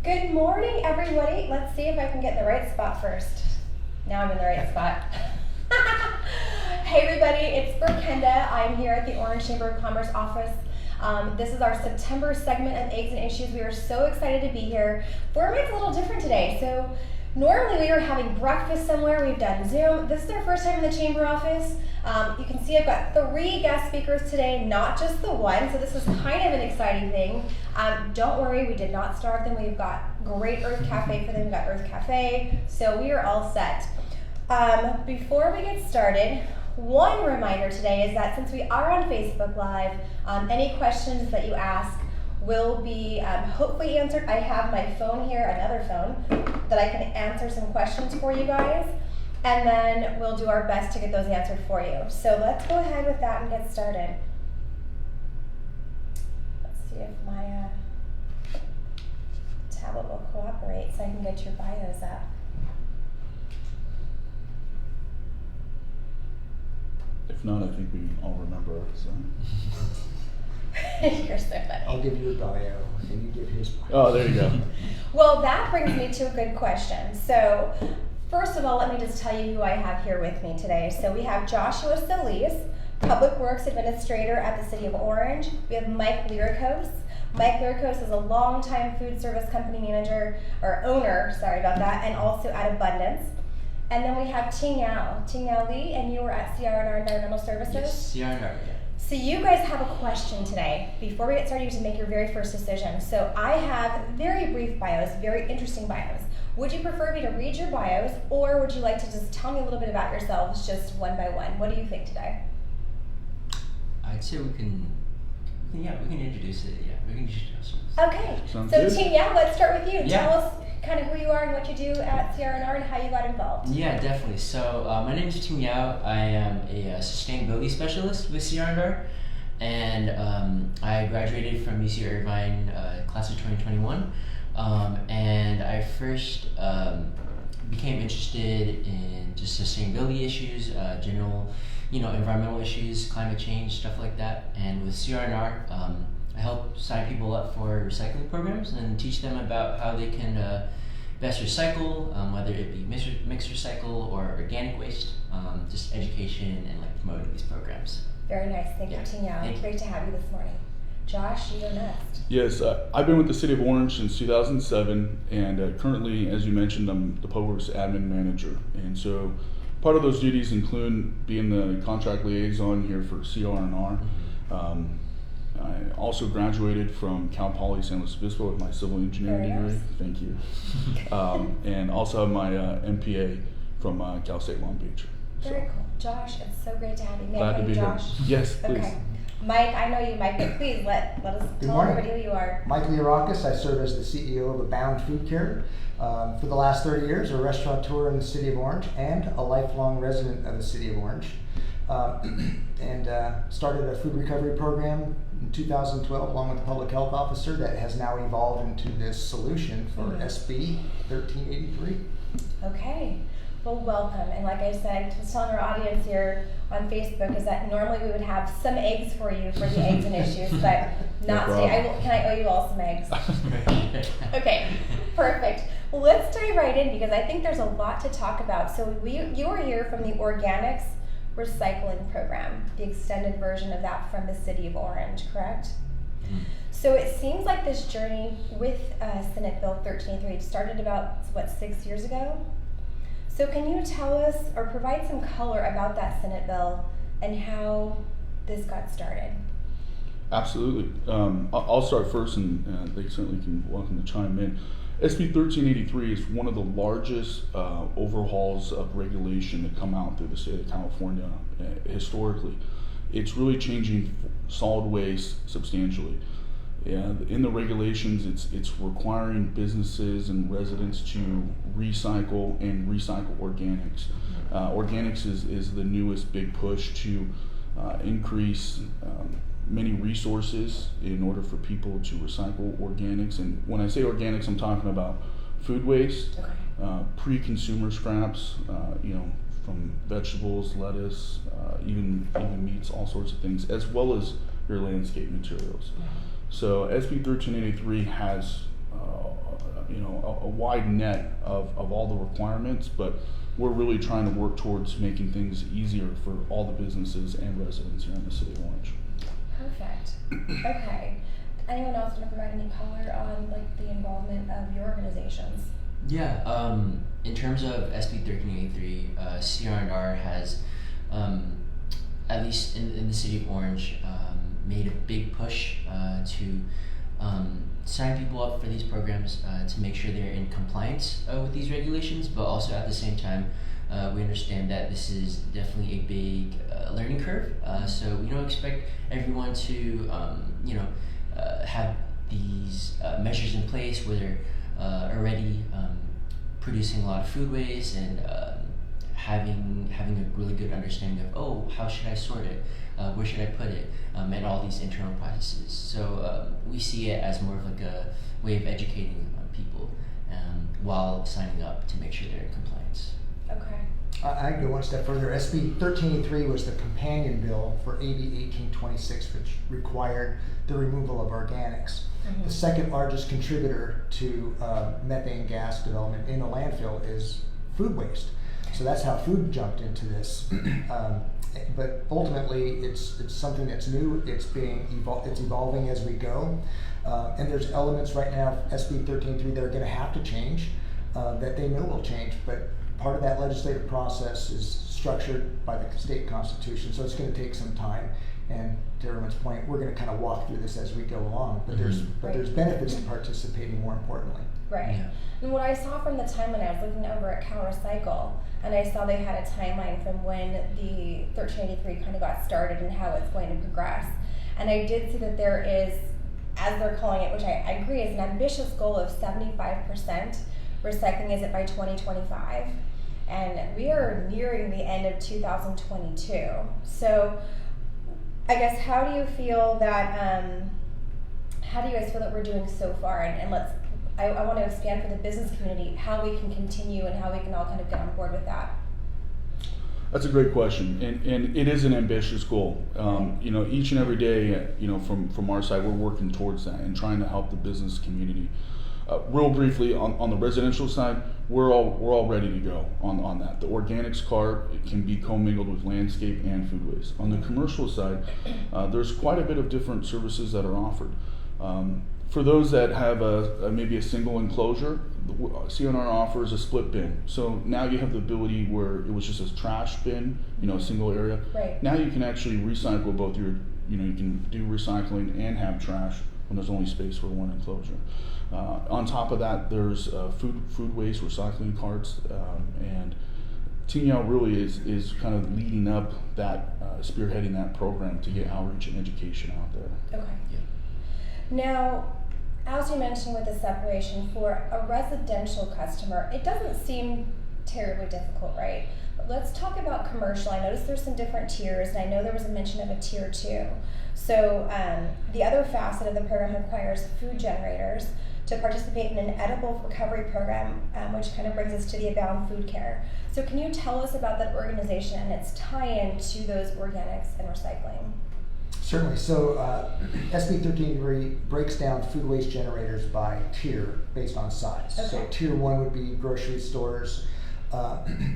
Good morning, everybody. Let's see if I can get in the right spot first. Now I'm in the right spot. Hey everybody, it's Berkenda. I'm here at the Orange Chamber of Commerce office. This is our September segment of Eggs and Issues. We are so excited to be here. Format's a little different today. So normally we are having breakfast somewhere. We've done Zoom. This is our first time in the chamber office. You can see I've got 3 guest speakers today, not just the one. So this is kind of an exciting thing. Don't worry, we did not starve them. We've got great Earth Cafe for them. We've got Earth Cafe. So we are all set. Before we get started, one reminder today is that since we are on Facebook Live, any questions that you ask will be hopefully answered. I have my phone here, another phone, that I can answer some questions for you guys, and then we'll do our best to get those answered for you. So let's go ahead with that and get started. Let's see if my tablet will cooperate so I can get your bios up. If not, I think we all remember it. So. You're so funny. I'll give you a bio, and you give his bio. Oh, there you go. Well, that brings me to a good question. So, first of all, let me just tell you who I have here with me today. So we have Joshua Soliz, Public Works Administrator at the City of Orange. We have Mike Learakos. Mike Learakos is a longtime food service company owner, sorry about that, and also at Abundance. And then we have Tingyao Li, and you were at CR&R Environmental Services? Yes, CR&R, yeah. So you guys have a question today. Before we get started, you have to make your very first decision. So I have very brief bios, very interesting bios. Would you prefer me to read your bios, or would you like to just tell me a little bit about yourselves, just one by one? What do you think today? I'd say we can introduce it, yeah. We can introduce ourselves. Okay, Sounds so good. Tingyao, let's start with you. Yeah. Tell us kind of who you are and what you do at CR&R and how you got involved. Yeah, definitely. So my name is Tingyao. I am a sustainability specialist with CR&R, and I graduated from UC Irvine class of 2021. And I first became interested in just sustainability issues, general, environmental issues, climate change, stuff like that. And with CR&R, I help sign people up for recycling programs and teach them about how they can best recycle, whether it be mixed recycle or organic waste, just education and promoting these programs. Very nice. Thank you, Tingyao. Thank you. Great to have you this morning. Josh, you go next. Yes, I've been with the City of Orange since 2007, and currently, as you mentioned, I'm the Public Works Admin Manager. And so part of those duties include being the contract liaison here for CR&R. I also graduated from Cal Poly San Luis Obispo with my civil engineering degree. Thank you. And also have my MPA from Cal State Long Beach. Very cool. Josh, it's so great to have you. May I Glad call to you be Josh? here. Yes, please. Okay. Mike, I know you, Mike, but please let us Good tell morning. everybody who you are. Mike Learakos. I serve as the CEO of Abound Food Care. For the last 30 years, a restaurateur in the City of Orange and a lifelong resident of the City of Orange. And started a food recovery program in 2012 along with the public health officer that has now evolved into this solution for SB 1383. Okay. Well, welcome. And like I said, I was telling our audience here on Facebook is that normally we would have some eggs for you for the eggs and issues, but not today. Can I owe you all some eggs? Okay, perfect. Well, let's dive right in because I think there's a lot to talk about. So you were here from the Organics Recycling Program, the extended version of that from the City of Orange, correct? So it seems like this journey with Senate Bill 1383 started about, 6 years ago? So can you tell us or provide some color about that Senate bill and how this got started? Absolutely. I'll start first, and they certainly can welcome to chime in. SB 1383 is one of the largest overhauls of regulation that come out through the state of California historically. It's really changing solid waste substantially. And in the regulations, it's requiring businesses and residents to recycle and recycle organics. Organics is the newest big push to increase many resources in order for people to recycle organics. And when I say organics, I'm talking about food waste, pre-consumer scraps, from vegetables, lettuce, even meats, all sorts of things, as well as your landscape materials. So SB 1383 has a wide net of all the requirements, but we're really trying to work towards making things easier for all the businesses and residents here in the city of Orange. Perfect. Okay. Anyone else want to provide any color on like the involvement of your organizations? Yeah, in terms of SB 1383, CR&R has, at least in the city of Orange, made a big push to sign people up for these programs to make sure they're in compliance with these regulations, but also at the same time, we understand that this is definitely a big learning curve. So we don't expect everyone to, have these measures in place where they're already producing a lot of food waste and having a really good understanding of, how should I sort it, where should I put it, and all these internal processes. So we see it as more of like a way of educating people while signing up to make sure they're in compliance. Okay. I go one step further. SB 1383 was the companion bill for AB 1826, which required the removal of organics. Mm-hmm. The second largest contributor to methane gas development in a landfill is food waste. So that's how food jumped into this. But ultimately, it's something that's new. It's evolving as we go, and there's elements right now of SB 1383 that are going to have to change, that they know will change. But part of that legislative process is structured by the state constitution, so it's going to take some time. And to everyone's point, we're going to kind of walk through this as we go along. But there's benefits to participating. More importantly, Right. Yeah. And what I saw from the timeline, I was looking over at Cal Recycle, and I saw they had a timeline from when the 1383 kind of got started and how it's going to progress. And I did see that there is, as they're calling it, which I agree is an ambitious goal of 75% recycling, is it by 2025? And we are nearing the end of 2022. So I guess how do you feel that, how do you guys feel that we're doing so far? And I want to expand for the business community, how we can continue and how we can all kind of get on board with that. That's a great question, and it is an ambitious goal. Each and every day, from our side, we're working towards that and trying to help the business community. Real briefly, on the residential side, we're all ready to go on that. The organics cart can be commingled with landscape and food waste. On the commercial side, there's quite a bit of different services that are offered. For those that have maybe a single enclosure, CR&R offers a split bin. So now you have the ability where it was just a trash bin, a single area. Right. Now you can actually recycle both you can do recycling and have trash when there's only space for one enclosure. On top of that, there's food waste recycling carts, and Tingyao really is kind of leading up that, spearheading that program to get outreach and education out there. Okay. Yeah. Now, as you mentioned with the separation, for a residential customer, it doesn't seem terribly difficult, right? But let's talk about commercial. I noticed there's some different tiers, and I know there was a mention of a tier 2. So the other facet of the program requires food generators to participate in an edible recovery program, which kind of brings us to the Abound Food Care. So can you tell us about that organization and its tie-in to those organics and recycling? certainly. So SB 1383 breaks down food waste generators by tier based on size. Okay. So tier 1 would be grocery stores,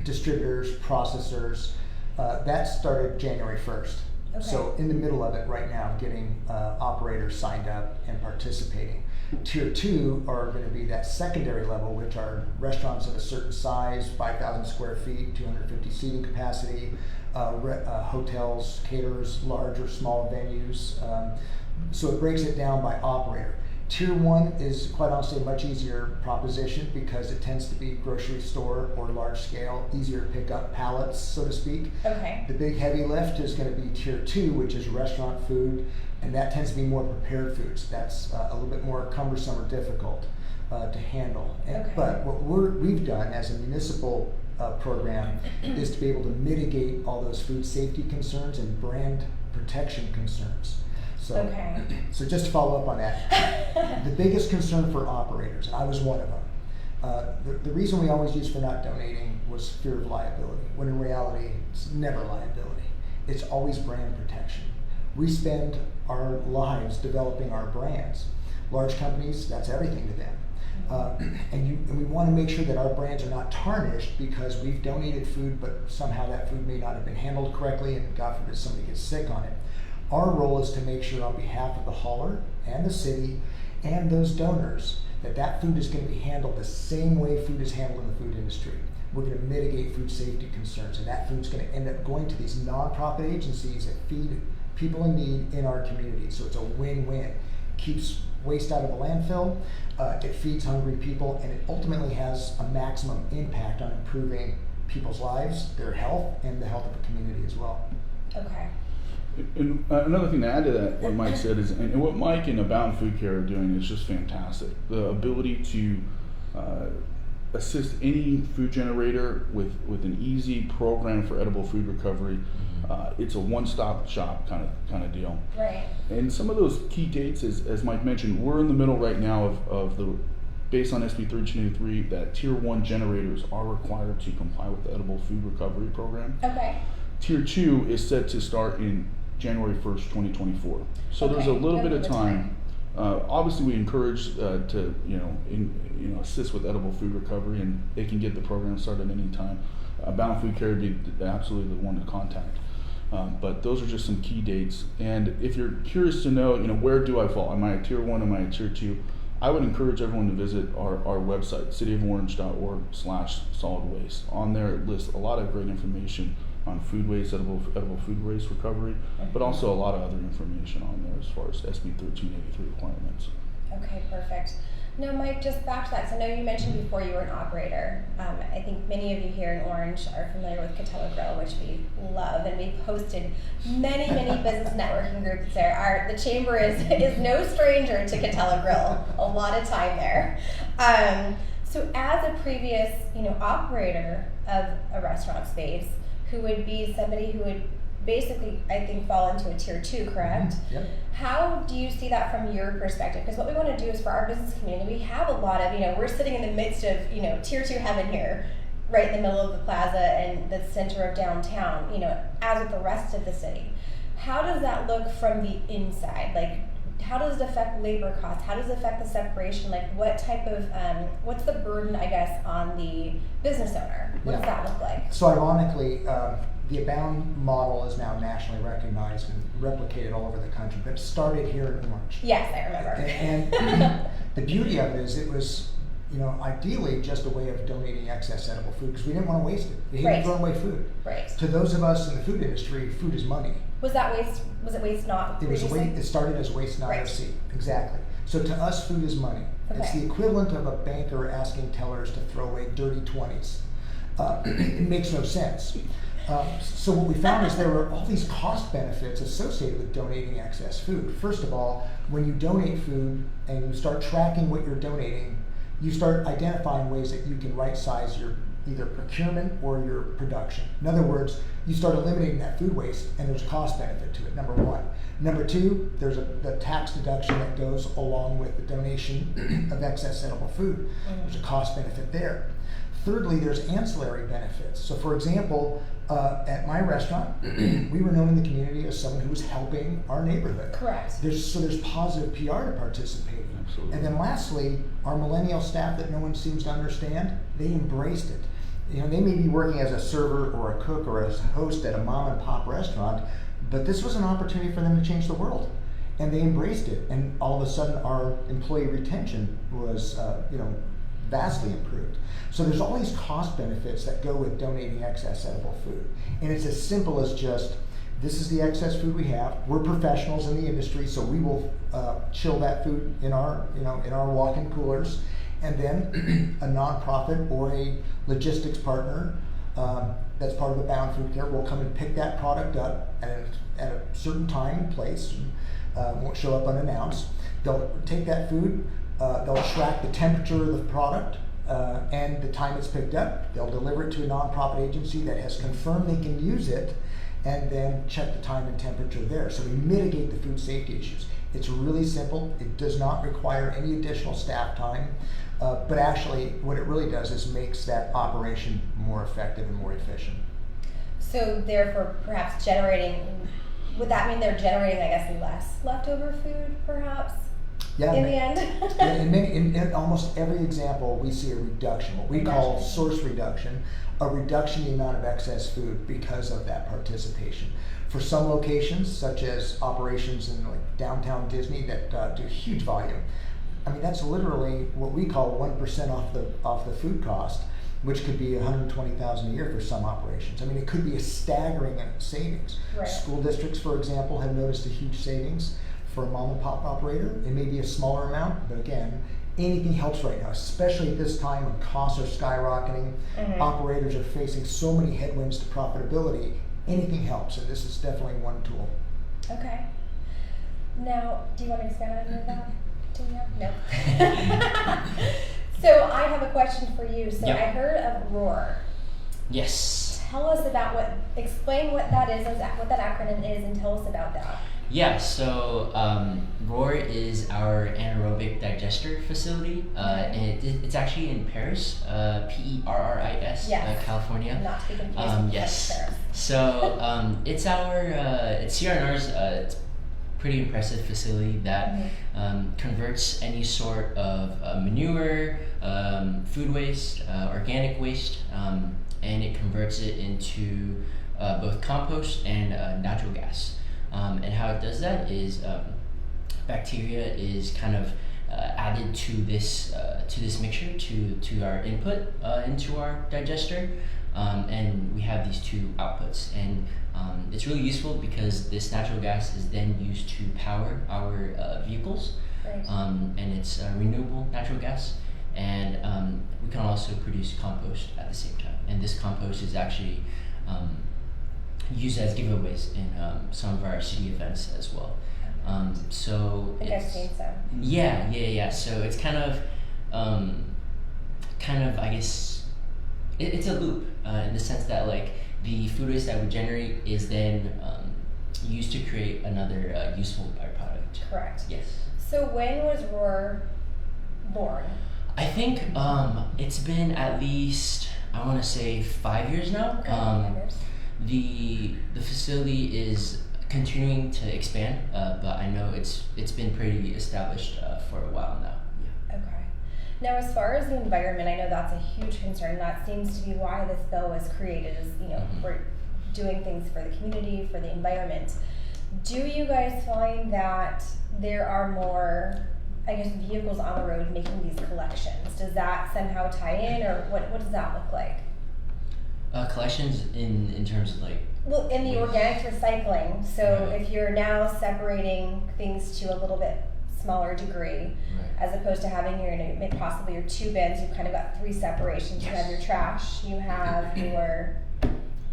distributors, processors. That started January 1st. Okay. So in the middle of it right now, getting operators signed up and participating. Tier 2 are going to be that secondary level, which are restaurants of a certain size, 5,000 square feet, 250 seating capacity, hotels, caterers, large or small venues. So it breaks it down by operator. Tier 1 is quite honestly a much easier proposition because it tends to be grocery store or large scale, easier to pick up pallets, so to speak. Okay. The big heavy lift is going to be tier 2, which is restaurant food, and that tends to be more prepared foods. That's a little bit more cumbersome or difficult to handle. Okay. But what we've done as a municipal program is to be able to mitigate all those food safety concerns and brand protection concerns. So, Okay. so just to follow up on that, the biggest concern for operators, and I was one of them, the reason we always used for not donating was fear of liability, when in reality, it's never liability. It's always brand protection. We spend our lives developing our brands. Large companies, that's everything to them. And we want to make sure that our brands are not tarnished because we've donated food, but somehow that food may not have been handled correctly, and God forbid somebody gets sick on it. Our role is to make sure on behalf of the hauler and the city and those donors that food is going to be handled the same way food is handled in the food industry. We're going to mitigate food safety concerns, and that food's going to end up going to these nonprofit agencies that feed people in need in our community. So it's a win-win. Keeps waste out of the landfill, it feeds hungry people, and it ultimately has a maximum impact on improving people's lives, their health, and the health of the community as well. Okay. And another thing to add to that, what Mike said is, and what Mike and Abound Food Care are doing is just fantastic. The ability to assist any food generator with an easy program for edible food recovery. It's a one-stop shop kind of deal. Right. And some of those key dates, as Mike mentioned, we're in the middle right now of the, based on SB 1383, that Tier 1 generators are required to comply with the edible food recovery program. Okay. Tier 2 is set to start in January 1st, 2024. So there's a little bit of time. Obviously, we encourage to assist with edible food recovery, and they can get the program started any time. Abound Food Care would be absolutely the one to contact. But those are just some key dates. And if you're curious to know, where do I fall? Am I a Tier 1? Am I a Tier 2? I would encourage everyone to visit our website, cityoforange.org/solid waste. On there, it lists a lot of great information on food waste, edible food waste recovery, but also a lot of other information on there as far as SB 1383 requirements. Okay, perfect. Now, Mike, just back to that, so I know you mentioned before you were an operator. I think many of you here in Orange are familiar with Catella Grill, which we love, and we've hosted many business networking groups there. The chamber is no stranger to Catella Grill. A lot of time there. So, as a previous, operator of a restaurant space, who would be somebody who would basically, I think, fall into a Tier 2, correct? Yep. How do you see that from your perspective? Because what we want to do is for our business community, we have a lot of, we're sitting in the midst of, Tier 2 heaven here, right in the middle of the plaza and the center of downtown, as with the rest of the city. How does that look from the inside? Like, how does it affect labor costs? How does it affect the separation? Like, what type of, what's the burden, I guess, on the business owner? What does that look like? So ironically, the Abound model is now nationally recognized and replicated all over the country, but it started here in Orange. Yes, I remember. And the beauty of it is it was, ideally just a way of donating excess edible food because we didn't want to waste it. We hated throwing away food. Right. To those of us in the food industry, food is money. Was it waste not? It started as waste not receipt. Exactly. So to us, food is money. Okay. It's the equivalent of a banker asking tellers to throw away dirty 20s. It makes no sense. So what we found is there were all these cost benefits associated with donating excess food. First of all, when you donate food and you start tracking what you're donating, you start identifying ways that you can right-size your either procurement or your production. In other words, you start eliminating that food waste, and there's a cost benefit to it, number one. Number two, there's the tax deduction that goes along with the donation of excess edible food. There's a cost benefit there. Thirdly, there's ancillary benefits. So for example, at my restaurant, we were known in the community as someone who was helping our neighborhood. Correct. There's positive PR to participate in. Absolutely. And then lastly, our millennial staff that no one seems to understand, they embraced it. They may be working as a server or a cook or as a host at a mom and pop restaurant, but this was an opportunity for them to change the world. And they embraced it. And all of a sudden, our employee retention was, vastly improved. So there's all these cost benefits that go with donating excess edible food. And it's as simple as just, this is the excess food we have. We're professionals in the industry, so we will chill that food in our walk-in coolers. And then a nonprofit or a logistics partner that's part of Abound Food Care will come and pick that product up at a certain time and place. Won't show up unannounced. They'll take that food, they'll track the temperature of the product and the time it's picked up. They'll deliver it to a nonprofit agency that has confirmed they can use it, and then check the time and temperature there. So we mitigate the food safety issues. It's really simple. It does not require any additional staff time, but actually what it really does is makes that operation more effective and more efficient. So therefore, perhaps would that mean they're generating, I guess, less leftover food, perhaps? Yeah, in the end? Yeah, in almost every example, we see a reduction, what we call source reduction, a reduction in the amount of excess food because of that participation. For some locations, such as operations in like downtown Disney that do huge volume, I mean that's literally what we call 1% off the food cost, which could be $120,000 a year for some operations. I mean, it could be a staggering savings. Right. School districts, for example, have noticed a huge savings. For a mom and pop operator, it may be a smaller amount, but again, anything helps right now, especially at this time when costs are skyrocketing. Operators are facing so many headwinds to profitability. Anything helps, and this is definitely one tool. Okay. Now, do you want to expand on any of that? No. So I have a question for you. So I heard of ROAR. Yes. Tell us about explain what that is, what that acronym is, and tell us about that. Yeah, so ROAR is our anaerobic digester facility, and it's actually in Paris, Perris, California. Not to be confused with yes. Paris. So it's it's CR&R's it's pretty impressive facility that converts any sort of manure, food waste, organic waste, and it converts it into both compost and natural gas. And how it does that is bacteria is kind of added to this mixture to our input into our digester, and we have these two outputs, and it's really useful because this natural gas is then used to power our vehicles, and it's renewable natural gas, and we can also produce compost at the same time, and this compost is actually used as giveaways in some of our city events as well. So I think I've seen some. Yeah. So it's kind of I guess it's a loop in the sense that like the food waste that we generate is then used to create another useful byproduct. Correct. Yes. So when was ROAR born? I think it's been at least, I want to say 5 years now. Okay, 5 years. The facility is continuing to expand, but I know it's been pretty established for a while now. Yeah. Okay. Now, as far as the environment, I know that's a huge concern. That seems to be why this bill was created. Is we're doing things for the community, for the environment. Do you guys find that there are more, I guess, vehicles on the road making these collections? Does that somehow tie in, or what does that look like? Collections in terms of like? Well, in the organic recycling. So if you're now separating things to a little bit smaller degree, as opposed to having possibly your 2 bins, you've kind of got 3 separations. You have your trash, you have your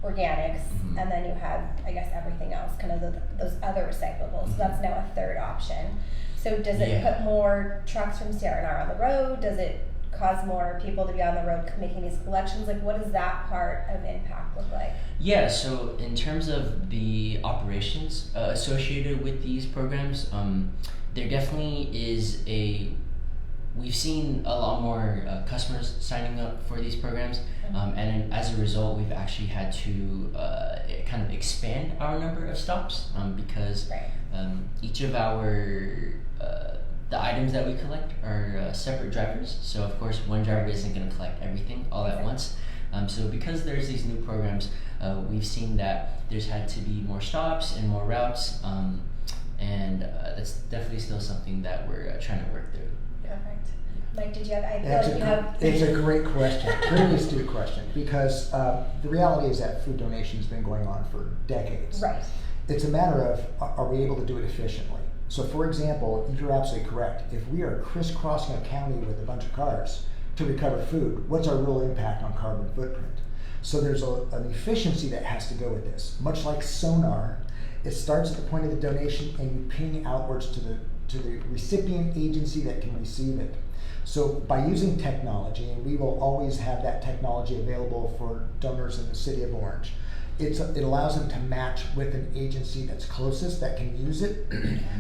organics, and then you have, I guess, everything else, kind of those other recyclables. So that's now a 3rd option. So does it put more trucks from CR&R on the road? Does it cause more people to be on the road making these collections? Like, what does that part of impact look like? Yeah, so in terms of the operations associated with these programs, there definitely is we've seen a lot more customers signing up for these programs, and as a result, we've actually had to kind of expand our number of stops because each of the items that we collect are separate drivers. So of course, one driver isn't going to collect everything all at once. So because there's these new programs, we've seen that there's had to be more stops and more routes, and that's definitely still something that we're trying to work through. Perfect. Mike, did you have? It's a great question, really astute question, because the reality is that food donation has been going on for decades. Right. It's a matter of, are we able to do it efficiently? So for example, you're absolutely correct. If we are crisscrossing a county with a bunch of cars to recover food, what's our real impact on carbon footprint? So there's an efficiency that has to go with this. Much like sonar, it starts at the point of the donation and you ping outwards to the recipient agency that can receive it. So by using technology, and we will always have that technology available for donors in the city of Orange, it allows them to match with an agency that's closest that can use it,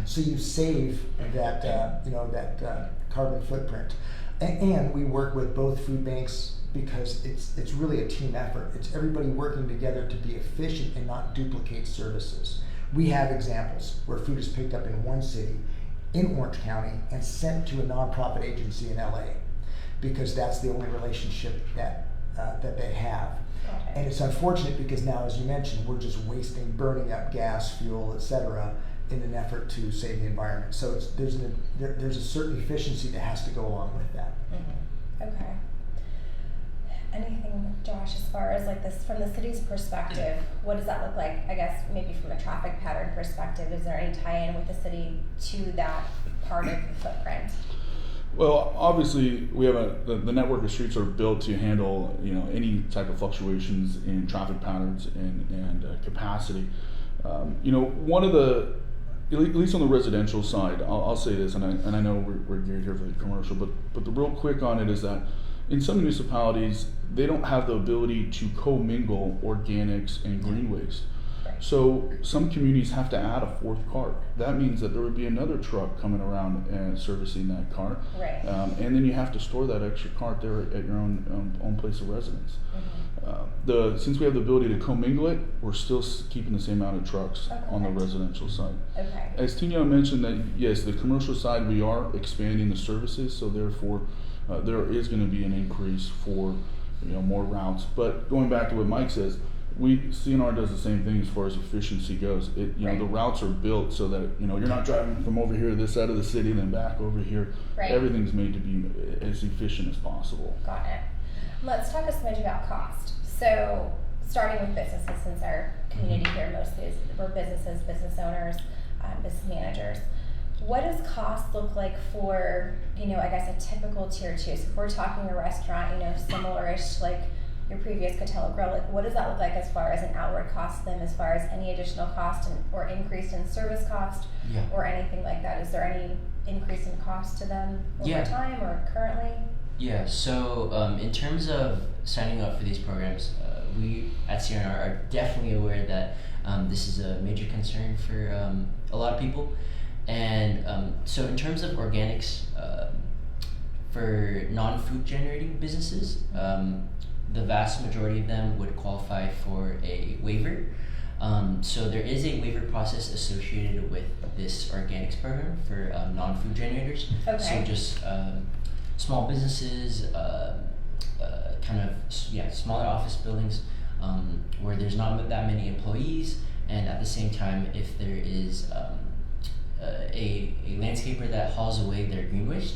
so you save that carbon footprint. And we work with both food banks because it's really a team effort. It's everybody working together to be efficient and not duplicate services. We have examples where food is picked up in one city in Orange County and sent to a nonprofit agency in LA, because that's the only relationship that they have. Got And it. it's unfortunate because now, as you mentioned, we're just burning up gas, fuel, etc., in an effort to save the environment. So there's a certain efficiency that has to go along with that. Okay. Anything, Josh, as far as like this from the city's perspective, what does that look like? I guess maybe from a traffic pattern perspective, is there any tie-in with the city to that part of the footprint? Well, obviously, we have the network of streets are built to handle any type of fluctuations in traffic patterns and capacity. One of the at least on the residential side, I'll say this, and I know we're geared here for the commercial, but the real quick on it is that in some municipalities they don't have the ability to commingle organics and green waste. So some communities have to add a fourth cart. That means that there would be another truck coming around and servicing that cart. Right. And then you have to store that extra cart there at your own place of residence. Since we have the ability to commingle it, we're still keeping the same amount of trucks on the residential side. Okay. As Tingyao mentioned, that yes, the commercial side we are expanding the services, so therefore there is going to be an increase for more routes. But going back to what Mike says, CR&R does the same thing as far as efficiency goes. Right. The routes are built so that you're not driving from over here to this side of the city and then back over here. Right. Everything's made to be as efficient as possible. Got it. Let's talk a smidge about cost. So, starting with businesses, since our community here mostly we're businesses, business owners, business managers. What does cost look like for, I guess a typical tier 2? So if we're talking a restaurant, similar-ish, like your previous Catella Grill, like what does that look like as far as an outward cost to them, as far as any additional cost or increase in service cost or anything like that? Is there any increase in cost to them over time or currently? Yeah, so in terms of signing up for these programs, we at CR&R are definitely aware that this is a major concern for a lot of people. And so in terms of organics, for non-food generating businesses, the vast majority of them would qualify for a waiver. So there is a waiver process associated with this organics program for non-food generators. Okay. So just small businesses, smaller office buildings where there's not that many employees, and at the same time, if there is a landscaper that hauls away their green waste,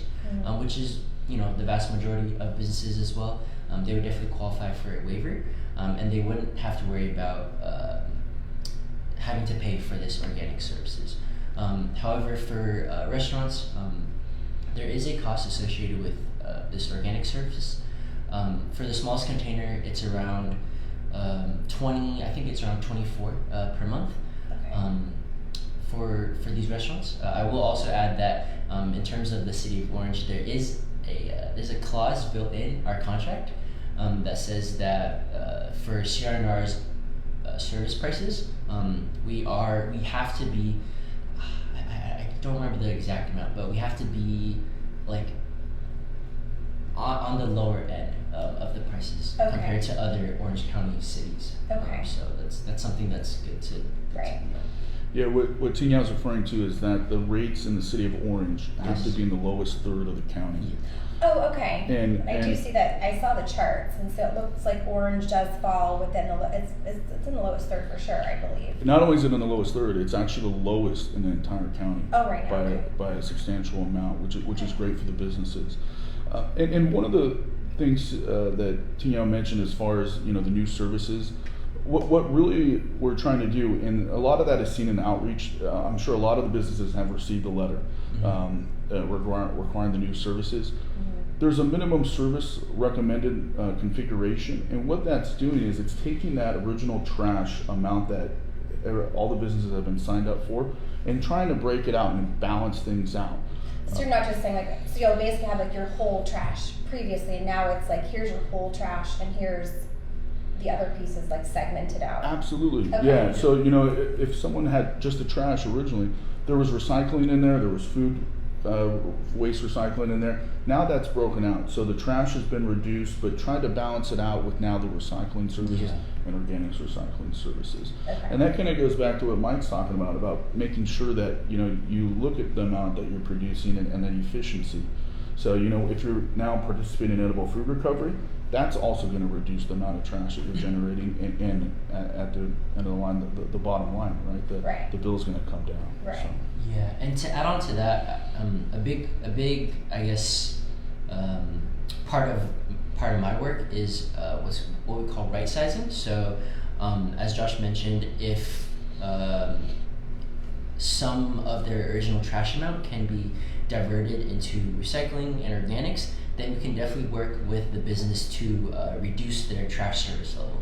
which is the vast majority of businesses as well, they would definitely qualify for a waiver, and they wouldn't have to worry about having to pay for this organic services. However, for restaurants, there is a cost associated with this organic service. For the smallest container, it's around 20. I think it's around 24 per month. Okay. For these restaurants, I will also add that in terms of the City of Orange, there's a clause built in our contract that says that for CR&R's service prices, we have to be. I don't remember the exact amount, but we have to be like on the lower end of the prices compared to other Orange County cities. Okay. So that's something that's good to Right. know. Yeah, what Tingyao's referring to is that the rates in the city of Orange have to be in the lowest third of the county. Oh, okay. And I do see that. I saw the charts, and so it looks like Orange does fall within it's in the lowest third for sure, I believe. Not only is it in the lowest third, it's actually the lowest in the entire county. Oh, right now. By a substantial amount, which is great for the businesses. And one of the things that Tingyao mentioned as far as the new services, what really we're trying to do, and a lot of that is seen in outreach. I'm sure a lot of the businesses have received a letter requiring the new services. There's a minimum service recommended configuration, and what that's doing is it's taking that original trash amount that all the businesses have been signed up for and trying to break it out and balance things out. So you're not just saying so you'll basically have like your whole trash previously, and now it's like here's your whole trash and here's the other pieces like segmented out. Absolutely, Okay. yeah. So if someone had just the trash originally, there was recycling in there, there was food waste recycling in there. Now that's broken out. So the trash has been reduced, but tried to balance it out with now the recycling services and organics recycling services. Okay. And that kind of goes back to what Mike's talking about making sure that, you know, you look at the amount that you're producing and the efficiency. So, you know, if you're now participating in edible food recovery, that's also going to reduce the amount of trash that you're generating, and at the end of the line, the bottom line, right? The bill's going to come down. Right. So. Yeah, and to add on to that, a big, I guess, part of my work is what's what we call right sizing. So, as Josh mentioned, if some of their original trash amount can be diverted into recycling and organics, then we can definitely work with the business to reduce their trash service level.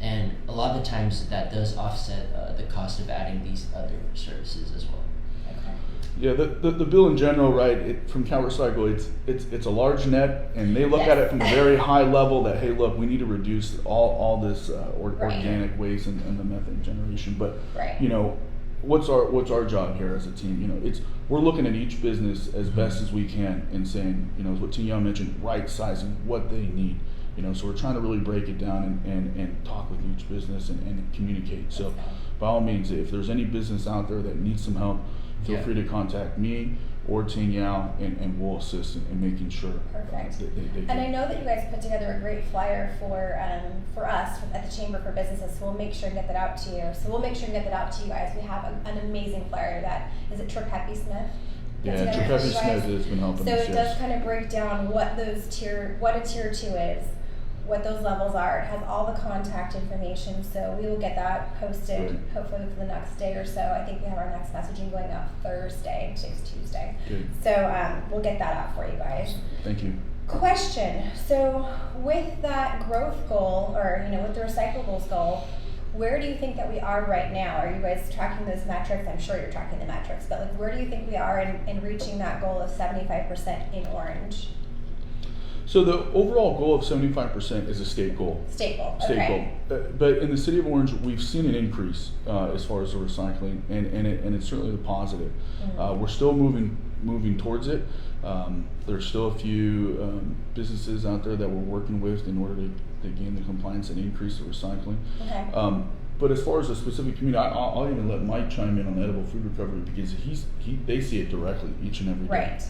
And a lot of the times that does offset the cost of adding these other services as well. Okay. Yeah, the bill in general, right? From CalRecycle, it's a large net, and they look at it from a very high level. That, hey, look, we need to reduce all this organic waste and the methane generation. But you know, what's our job here as a team? You know, we're looking at each business as best as we can and saying, you know, what Tingyao mentioned, right sizing what they need. You know, so we're trying to really break it down and talk with each business and communicate. So by all means, if there's any business out there that needs some help, feel free to contact me or Tingyao, and we'll assist in making sure. Perfect. They and I know that you guys put together a great flyer for us at the Chamber for Businesses, so we'll make sure to get that out to you. So we'll make sure to get that out to you guys. We have an amazing flyer that, is it Trip Happy Smith? Yeah, Trip Happy Smith has been helping us. So it does kind of break down what a tier 2 is, what those levels are. It has all the contact information, so we will get that posted hopefully within the next day or so. I think we have our next messaging going out Thursday. Today's Tuesday. Good. So we'll get that out for you guys. Thank you. Question. So with that growth goal, or you know, with the recyclables goal, where do you think that we are right now? Are you guys tracking those metrics? I'm sure you're tracking the metrics, but like, where do you think we are in reaching that goal of 75% in Orange? So the overall goal of 75% is a state goal. State goal. State goal. But in the city of Orange, we've seen an increase as far as the recycling, and it's certainly the positive. Mm-hmm. We're still moving towards it. There's still a few businesses out there that we're working with in order to gain the compliance and increase the recycling. Okay. But as far as a specific community, I'll even let Mike chime in on the edible food recovery, because they see it directly each and every day. Right.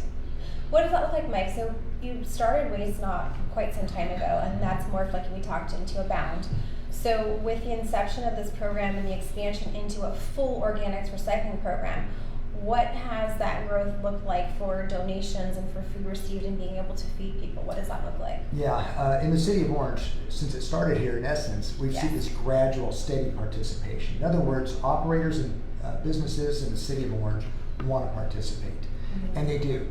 What does that look like, Mike? So you started Waste Not quite some time ago, and that's morphed, like we talked, into Abound. So with the inception of this program and the expansion into a full organics recycling program, what has that growth looked like for donations and for food received and being able to feed people? What does that look like? Yeah, in the city of Orange, since it started here, in essence, we've seen this gradual, steady participation. In other words, operators and businesses in the city of Orange want to participate, and they do.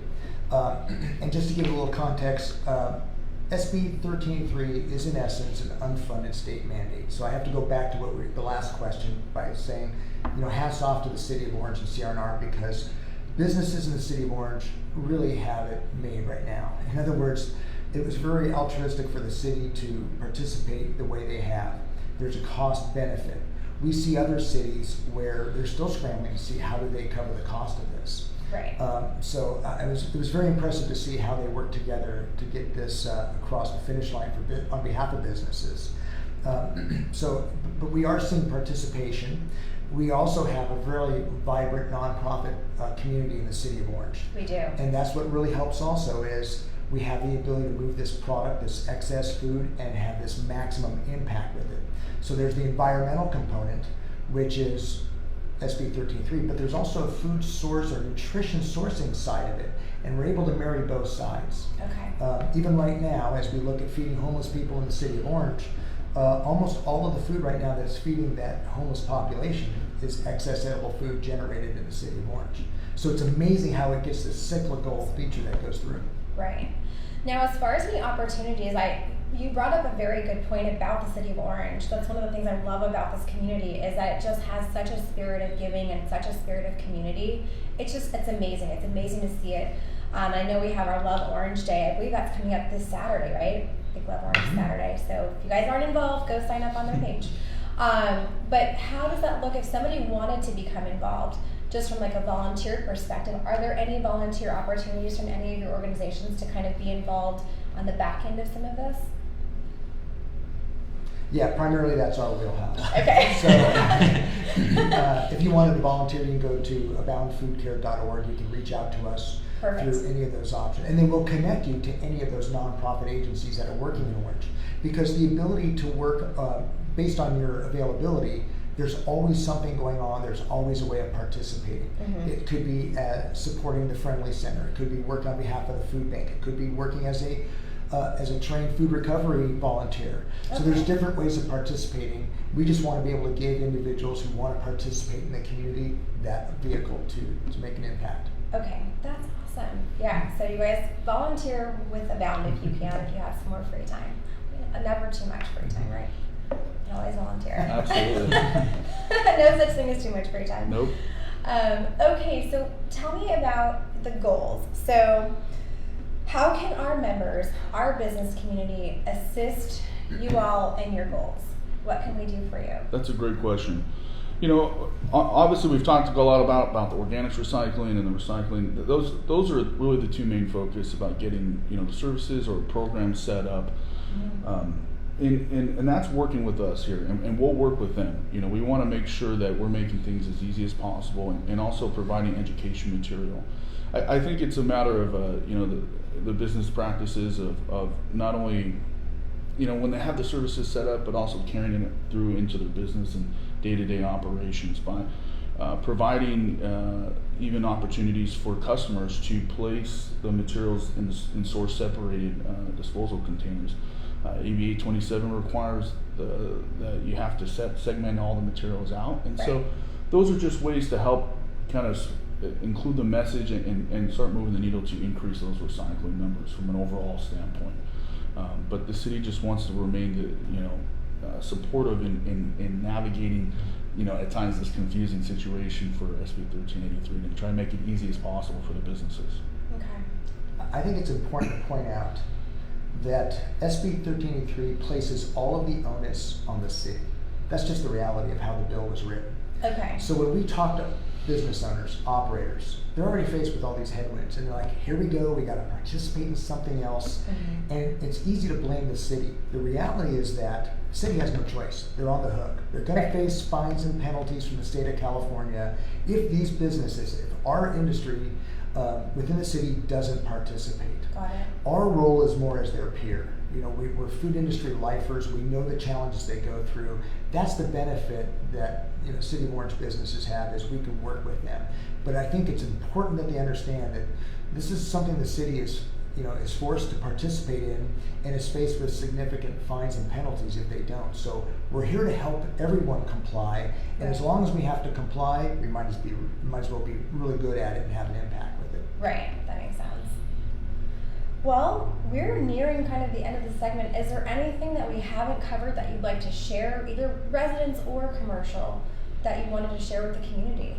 And just to give a little context, SB 1383 is in essence an unfunded state mandate. So I have to go back to the last question by saying, you know, hats off to the city of Orange and CR&R, because businesses in the city of Orange really have it made right now. In other words, it was very altruistic for the city to participate the way they have. There's a cost benefit. We see other cities where they're still scrambling to see how do they cover the cost of this. Right. It was very impressive to see how they worked together to get this across the finish line on behalf of businesses. But we are seeing participation. We also have a very vibrant nonprofit community in the city of Orange. We do. And that's what really helps also is we have the ability to move this product, this excess food, and have this maximum impact with it. So there's the environmental component, which is SB 13.3, but there's also a food source or nutrition sourcing side of it, and we're able to marry both sides. Okay. Even right now, as we look at feeding homeless people in the city of Orange, almost all of the food right now that's feeding that homeless population is excess edible food generated in the city of Orange. So it's amazing how it gets this cyclical feature that goes through. Right. Now, as far as the opportunities, you brought up a very good point about the city of Orange. That's one of the things I love about this community, is that it just has such a spirit of giving and such a spirit of community. It's amazing. It's amazing to see it. I know we have our Love Orange Day. I believe that's coming up this Saturday, right? I think Love Orange Saturday. So if you guys aren't involved, go sign up on their page. But how does that look if somebody wanted to become involved? just from like a volunteer perspective, are there any volunteer opportunities from any of your organizations to kind of be involved on the back end of some of this? Yeah, primarily that's our wheelhouse. Okay. So if you wanted to volunteer, you can go to aboundfoodcare.org. You can reach out to us Perfect. through any of those options. And then we'll connect you to any of those nonprofit agencies that are working in Orange. Because the ability to work based on your availability, there's always something going on. There's always a way of participating. Mm-hmm. It could be supporting the Friendly Center. It could be working on behalf of the food bank. It could be working as a trained food recovery volunteer. So Okay. there's different ways of participating. We just want to be able to give individuals who want to participate in the community that vehicle to make an impact. Okay, that's awesome. Yeah, so you guys volunteer with Abound if you can, if you have some more free time. Never too much free time, right? You always volunteer. Absolutely. No such thing as too much free time. Nope. Okay, so tell me about the goals. So how can our members, our business community, assist you all in your goals? What can we do for you? That's a great question. You know, obviously we've talked a lot about the organics recycling and the recycling. Those are really the two main focus about getting, you know, the services or programs set up. And that's working with us here, and we'll work with them. You know, we want to make sure that we're making things as easy as possible, and also providing education material. I think it's a matter of, you know, the business practices of not only, you know, when they have the services set up, but also carrying it through into their business and day-to-day operations by providing even opportunities for customers to place the materials in source separated disposal containers. ABA 27 requires that you have to segment all the materials out, and Right. so those are just ways to help kind of include the message and start moving the needle to increase those recycling numbers from an overall standpoint. But the city just wants to remain, you know, supportive in navigating, you know, at times this confusing situation for SB 1383 and try to make it easy as possible for the businesses. Okay. I think it's important to point out that SB 1383 places all of the onus on the city. That's just the reality of how the bill was written. Okay. So when we talk to business owners, operators, they're already faced with all these headwinds, and they're like, here we go, we got to participate in something else. Mm-hmm. And it's easy to blame the city. The reality is that the city has no choice. They're on the hook. They're going to face fines and penalties from the state of California if these businesses, if our industry within the city doesn't participate. Got it. Our role is more as their peer. You know, we're food industry lifers. We know the challenges they go through. That's the benefit that, you know, City of Orange businesses have, is we can work with them. But I think it's important that they understand that this is something the city is, you know, is forced to participate in and is faced with significant fines and penalties if they don't. So we're here to help everyone comply, and as long as we have to comply, we might as well be really good at it and have an impact with it. Right, that makes sense. Well, we're nearing kind of the end of the segment. Is there anything that we haven't covered that you'd like to share, either residents or commercial, that you wanted to share with the community?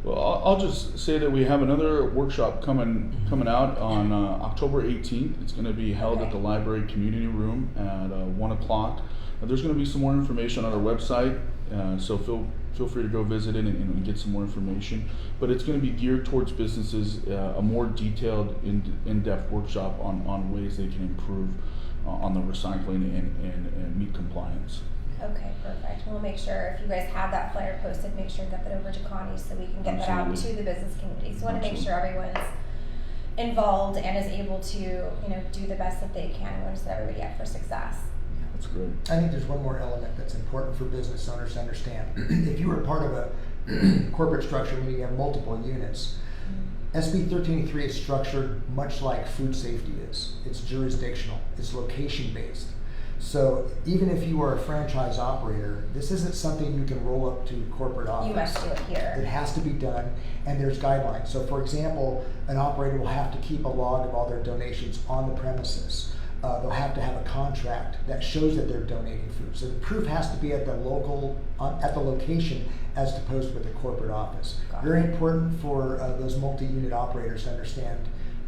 Well, I'll just say that we have another workshop coming out on October 18th. It's going to be held at the library community room at 1 o'clock. There's going to be some more information on our website, so feel free to go visit it and get some more information. But it's going to be geared towards businesses, a more detailed, in-depth workshop on ways they can improve on the recycling and meet compliance. Okay, perfect. We'll make sure, if you guys have that flyer posted, make sure to get that over to Connie so we can get that out to the business community. So we want to make sure everyone's involved and is able to, you know, do the best that they can. We want to set everybody up for success. That's great. I think there's one more element that's important for business owners to understand. If you are part of a corporate structure, meaning you have multiple units, SB 1383 is structured much like food safety is. It's jurisdictional, it's location based. So even if you are a franchise operator, this isn't something you can roll up to corporate office. You must do it here. It has to be done, and there's guidelines. So for example, an operator will have to keep a log of all their donations on the premises. They'll have to have a contract that shows that they're donating food. So the proof has to be at the location as opposed with the corporate office. Got Very it. important for those multi-unit operators to understand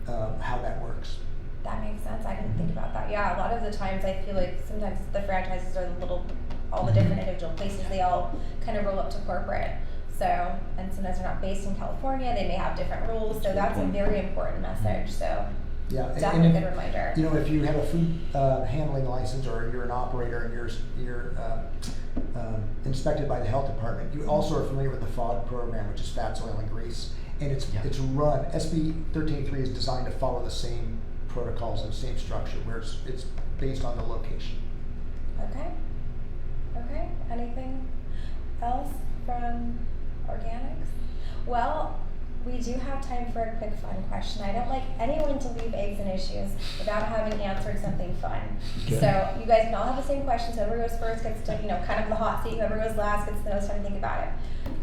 how that works. That makes sense. I didn't think about that. Yeah, a lot of the times I feel like sometimes the franchises are all the different individual places, they all kind of roll up to corporate. So, and sometimes they're not based in California, they may have different rules, so that's a very important message, so Yeah, definitely a good reminder. You know, if you have a food handling license or you're an operator and you're inspected by the health department, you also are familiar with the FOG program, which is fats, oil, and grease, and it's run. SB 13.3 is designed to follow the same protocols and the same structure, where it's based on the location. Okay. Okay. Anything else from organics? Well, we do have time for a quick fun question. I don't like anyone to leave eggs and issues without having answered something fun. Okay. So you guys can all have the same question. So whoever goes first gets to, kind of the hot seat. Whoever goes last gets the most time to think about it.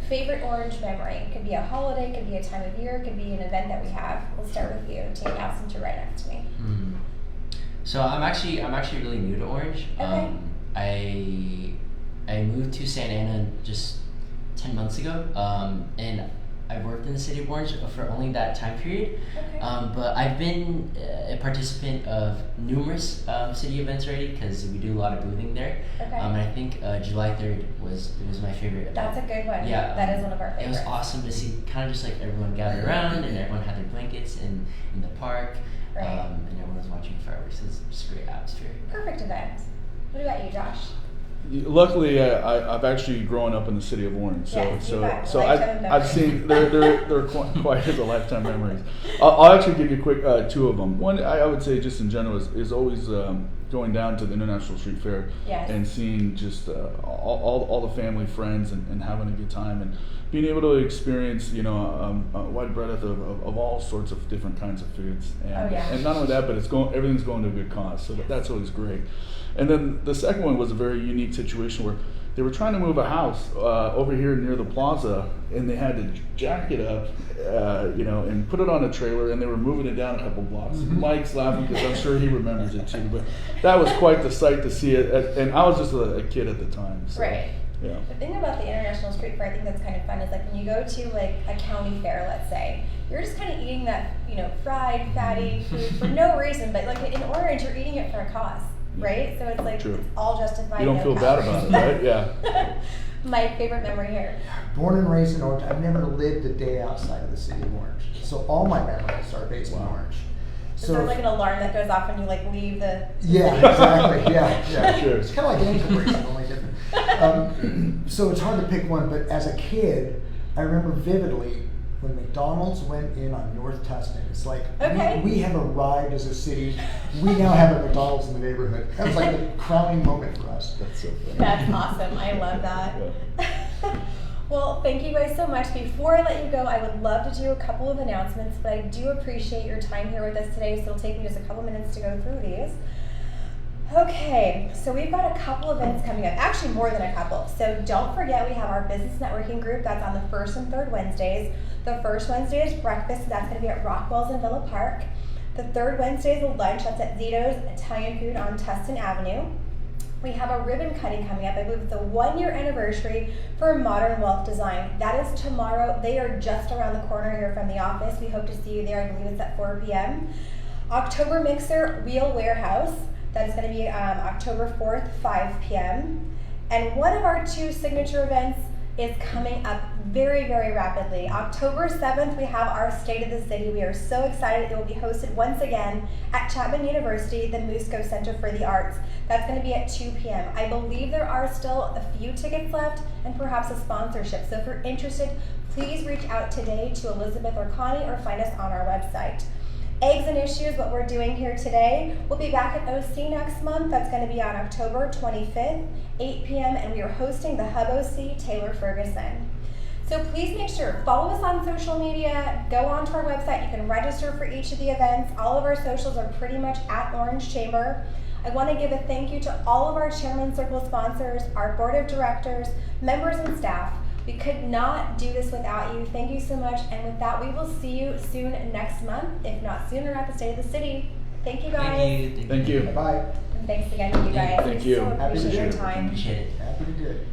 Favorite orange memory? It could be a holiday, could be a time of year, could be an event that we have. We'll start with you, Tingyao, since you're right next to me. So I'm actually really new to Orange. Okay. I moved to Santa Ana just 10 months ago, and I worked in the city of Orange for only that time period. Okay. But I've been a participant of numerous city events already because we do a lot of boothing there. Okay. And I think July 3rd was my favorite event. That's a good one. Yeah, that is one of our favorites. It was awesome to see kind of just like everyone gathered around and everyone had their blankets in the park. Right. And everyone was watching fireworks. It was just a great atmosphere. Perfect event. What about you, Josh? Luckily, I've actually grown up in the city of Orange, so Yes, you bet. so Lifetime I've seen they're quite as a lifetime memories. I'll actually give you a quick two of them. One I would say just in general is always going down to the International Street Fair and seeing just all the family friends and having a good time and being able to experience a wide breadth of all sorts of different kinds of foods and not only that, but everything's going to a good cause, so that's always great. And then the second one was a very unique situation where they were trying to move a house over here near the Plaza, and they had to jack it up, and put it on a trailer, and they were moving it down a couple blocks. Mike's laughing because I'm sure he remembers it too, but that was quite the sight to see it, and I was just a kid at the time. So, right. Yeah. The thing about the International Street Fair, I think that's kind of fun, is like when you go to like a county fair, let's say, you're just kind of eating that, fried, fatty food for no reason, but like in Orange, you're eating it for a cause. Right? So it's like it's all justified. You don't feel bad about it, right? Yeah. My favorite memory here. Born and raised in Orange, I've never lived a day outside of the city of Orange. So all my memories are based in Orange. So there's like an alarm that goes off when you like leave the Yeah, exactly. Yeah. Sure. It's kind of like ankle bracelet, only different. So it's hard to pick one, but as a kid, I remember vividly when McDonald's went in on North Tustin. It's like we have arrived as a city. We now have a McDonald's in the neighborhood. That was like the crowning moment for us. That's so funny. That's awesome. I love that. Yeah. Well, thank you guys so much. Before I let you go, I would love to do a couple of announcements, but I do appreciate your time here with us today, so it'll take me just a couple minutes to go through these. Okay, so we've got a couple events coming up, actually more than a couple. So don't forget we have our business networking group that's on the first and third Wednesdays. The first Wednesday is breakfast, so that's going to be at Rockwell's in Villa Park. The third Wednesday is a lunch, that's at Zito's Italian Food on Tustin Avenue. We have a ribbon cutting coming up. I believe it's a 1-year anniversary for Modern Wealth Design. That is tomorrow. They are just around the corner here from the office. We hope to see you there. I believe it's at 4 p.m. October Mixer Wheel Warehouse. That is going to be October 4th, 5 p.m. And one of our 2 signature events is coming up very, very rapidly. October 7th, we have our State of the City. We are so excited. It will be hosted once again at Chapman University, the Musco Center for the Arts. That's going to be at 2 p.m. I believe there are still a few tickets left and perhaps a sponsorship. So if you're interested, please reach out today to Elizabeth or Connie or find us on our website. Eggs and Issues, what we're doing here today. We'll be back at OC next month. That's going to be on October 25th, 8 p.m. and we are hosting the Hub OC Taylor Ferguson. So please make sure, follow us on social media, go onto our website. You can register for each of the events. All of our socials are pretty much at Orange Chamber. I want to give a thank you to all of our Chairman Circle sponsors, our board of directors, members and staff. We could not do this without you. Thank you so much. And with that, we will see you soon next month, if not sooner, at the State of the City. Thank you, guys. Thank you. Bye. And thanks again to you guys. Thank We you. so appreciate your Appreciate it. time. Appreciate it. Happy to do it.